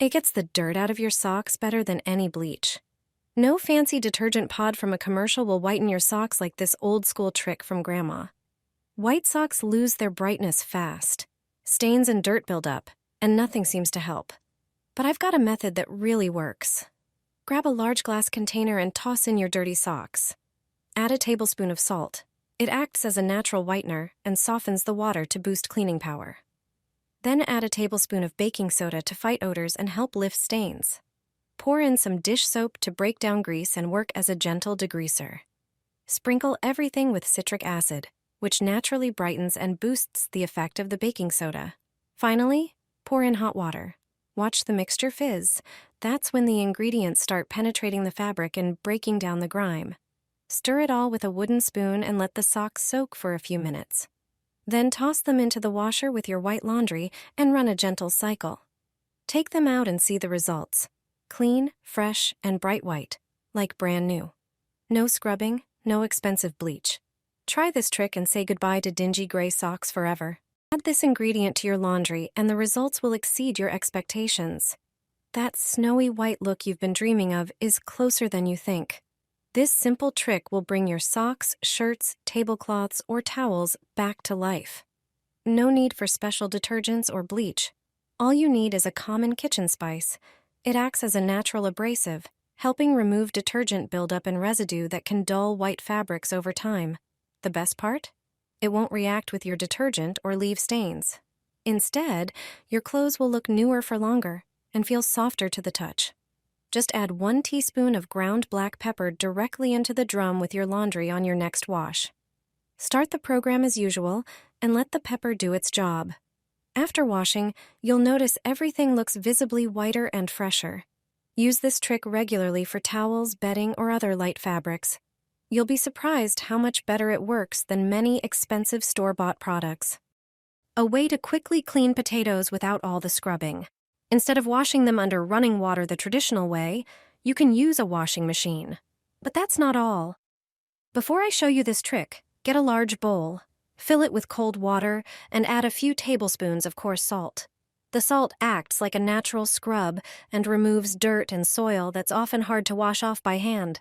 It gets the dirt out of your socks better than any bleach. No fancy detergent pod from a commercial will whiten your socks like this old-school trick from Grandma. White socks lose their brightness fast. Stains and dirt build up, and nothing seems to help. But I've got a method that really works. Grab a large glass container and toss in your dirty socks. Add a tablespoon of salt. It acts as a natural whitener and softens the water to boost cleaning power. Then add a tablespoon of baking soda to fight odors and help lift stains. Pour in some dish soap to break down grease and work as a gentle degreaser. Sprinkle everything with citric acid, which naturally brightens and boosts the effect of the baking soda. Finally, pour in hot water. Watch the mixture fizz. That's when the ingredients start penetrating the fabric and breaking down the grime. Stir it all with a wooden spoon and let the socks soak for a few minutes. Then toss them into the washer with your white laundry and run a gentle cycle. Take them out and see the results. Clean, fresh, and bright white, like brand new. No scrubbing, no expensive bleach. Try this trick and say goodbye to dingy gray socks forever. Add this ingredient to your laundry and the results will exceed your expectations. That snowy white look you've been dreaming of is closer than you think. This simple trick will bring your socks, shirts, tablecloths, or towels back to life. No need for special detergents or bleach. All you need is a common kitchen spice. It acts as a natural abrasive, helping remove detergent buildup and residue that can dull white fabrics over time. The best part? It won't react with your detergent or leave stains. Instead, your clothes will look newer for longer and feel softer to the touch. Just add 1 teaspoon of ground black pepper directly into the drum with your laundry on your next wash. Start the program as usual and let the pepper do its job. After washing, you'll notice everything looks visibly whiter and fresher. Use this trick regularly for towels, bedding, or other light fabrics. You'll be surprised how much better it works than many expensive store-bought products. A way to quickly clean potatoes without all the scrubbing. Instead of washing them under running water the traditional way, you can use a washing machine. But that's not all. Before I show you this trick, get a large bowl. Fill it with cold water and add a few tablespoons of coarse salt. The salt acts like a natural scrub and removes dirt and soil that's often hard to wash off by hand.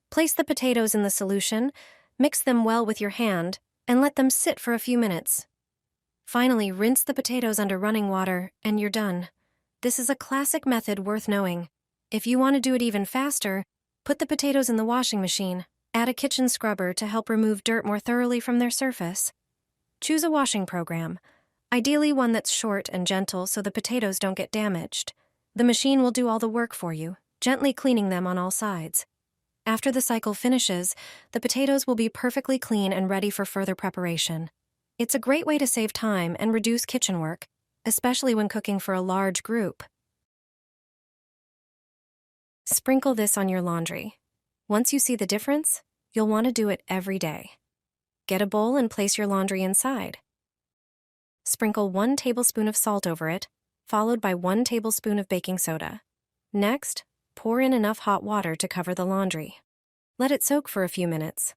Place the potatoes in the solution, mix them well with your hand, and let them sit for a few minutes. Finally, rinse the potatoes under running water, and you're done. This is a classic method worth knowing. If you want to do it even faster, put the potatoes in the washing machine. Add a kitchen scrubber to help remove dirt more thoroughly from their surface. Choose a washing program, ideally one that's short and gentle so the potatoes don't get damaged. The machine will do all the work for you, gently cleaning them on all sides. After the cycle finishes, the potatoes will be perfectly clean and ready for further preparation. It's a great way to save time and reduce kitchen work, especially when cooking for a large group. Sprinkle this on your laundry. Once you see the difference, you'll want to do it every day. Get a bowl and place your laundry inside. Sprinkle 1 tablespoon of salt over it, followed by 1 tablespoon of baking soda. Next, pour in enough hot water to cover the laundry. Let it soak for a few minutes.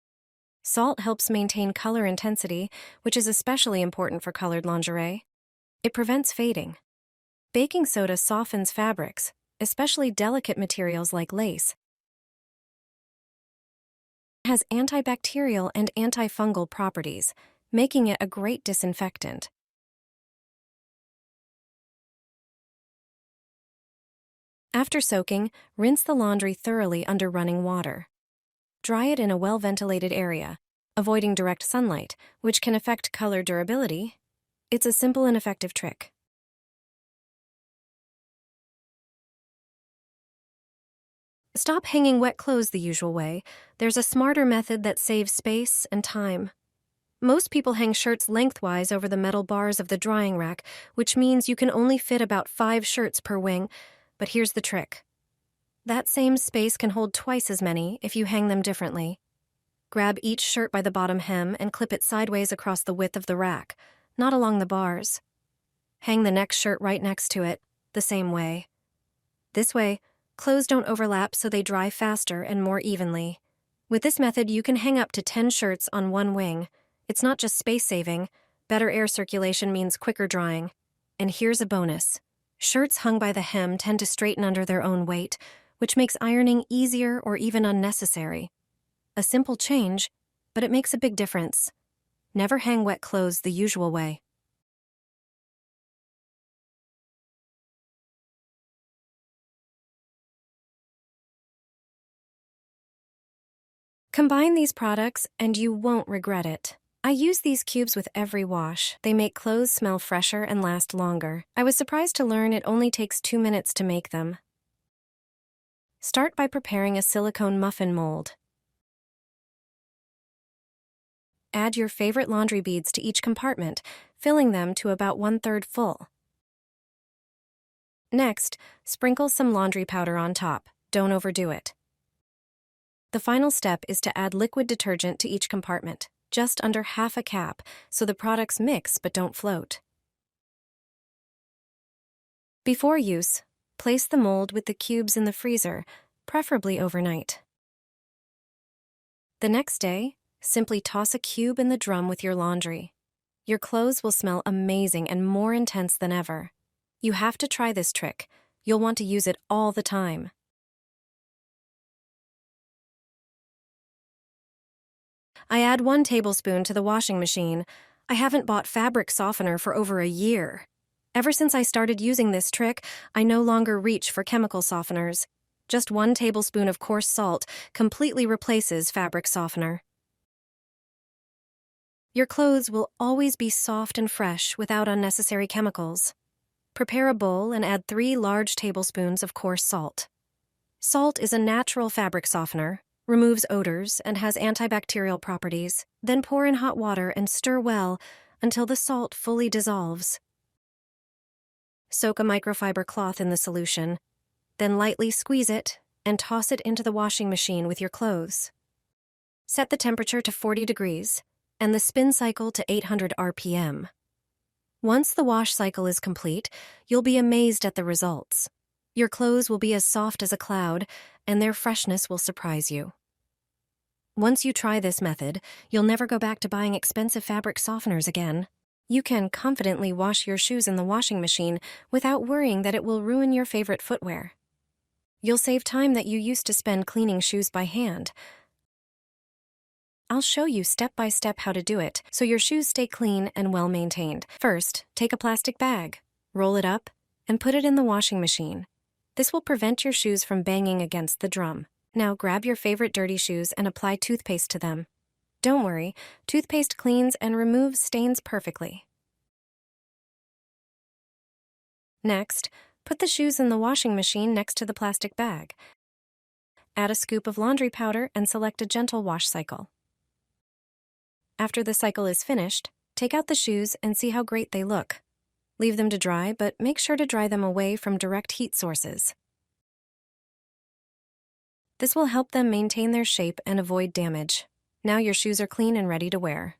Salt helps maintain color intensity, which is especially important for colored lingerie. It prevents fading. Baking soda softens fabrics, especially delicate materials like lace. It has antibacterial and antifungal properties, making it a great disinfectant. After soaking, rinse the laundry thoroughly under running water. Dry it in a well-ventilated area, avoiding direct sunlight, which can affect color durability. It's a simple and effective trick. Stop hanging wet clothes the usual way. There's a smarter method that saves space and time. Most people hang shirts lengthwise over the metal bars of the drying rack, which means you can only fit about 5 shirts per wing. But here's the trick. That same space can hold twice as many if you hang them differently. Grab each shirt by the bottom hem and clip it sideways across the width of the rack, not along the bars. Hang the next shirt right next to it, the same way. This way, clothes don't overlap so they dry faster and more evenly. With this method, you can hang up to 10 shirts on one wing. It's not just space saving. Better air circulation means quicker drying. And here's a bonus. Shirts hung by the hem tend to straighten under their own weight, which makes ironing easier or even unnecessary. A simple change, but it makes a big difference. Never hang wet clothes the usual way. Combine these products and you won't regret it. I use these cubes with every wash. They make clothes smell fresher and last longer. I was surprised to learn it only takes 2 minutes to make them. Start by preparing a silicone muffin mold. Add your favorite laundry beads to each compartment, filling them to about 1/3 full. Next, sprinkle some laundry powder on top. Don't overdo it. The final step is to add liquid detergent to each compartment, just under half a cap, so the products mix but don't float. Before use, place the mold with the cubes in the freezer, preferably overnight. The next day, simply toss a cube in the drum with your laundry. Your clothes will smell amazing and more intense than ever. You have to try this trick. You'll want to use it all the time. I add 1 tablespoon to the washing machine. I haven't bought fabric softener for over a year. Ever since I started using this trick, I no longer reach for chemical softeners. Just 1 tablespoon of coarse salt completely replaces fabric softener. Your clothes will always be soft and fresh without unnecessary chemicals. Prepare a bowl and add 3 large tablespoons of coarse salt. Salt is a natural fabric softener, removes odors, and has antibacterial properties. Then pour in hot water and stir well until the salt fully dissolves. Soak a microfiber cloth in the solution, then lightly squeeze it and toss it into the washing machine with your clothes. Set the temperature to 40 degrees and the spin cycle to 800 RPM. Once the wash cycle is complete, you'll be amazed at the results. Your clothes will be as soft as a cloud, and their freshness will surprise you. Once you try this method, you'll never go back to buying expensive fabric softeners again. You can confidently wash your shoes in the washing machine without worrying that it will ruin your favorite footwear. You'll save time that you used to spend cleaning shoes by hand. I'll show you step by step how to do it so your shoes stay clean and well maintained. First, take a plastic bag, roll it up, and put it in the washing machine. This will prevent your shoes from banging against the drum. Now grab your favorite dirty shoes and apply toothpaste to them. Don't worry, toothpaste cleans and removes stains perfectly. Next, put the shoes in the washing machine next to the plastic bag. Add a scoop of laundry powder and select a gentle wash cycle. After the cycle is finished, take out the shoes and see how great they look. Leave them to dry, but make sure to dry them away from direct heat sources. This will help them maintain their shape and avoid damage. Now your shoes are clean and ready to wear.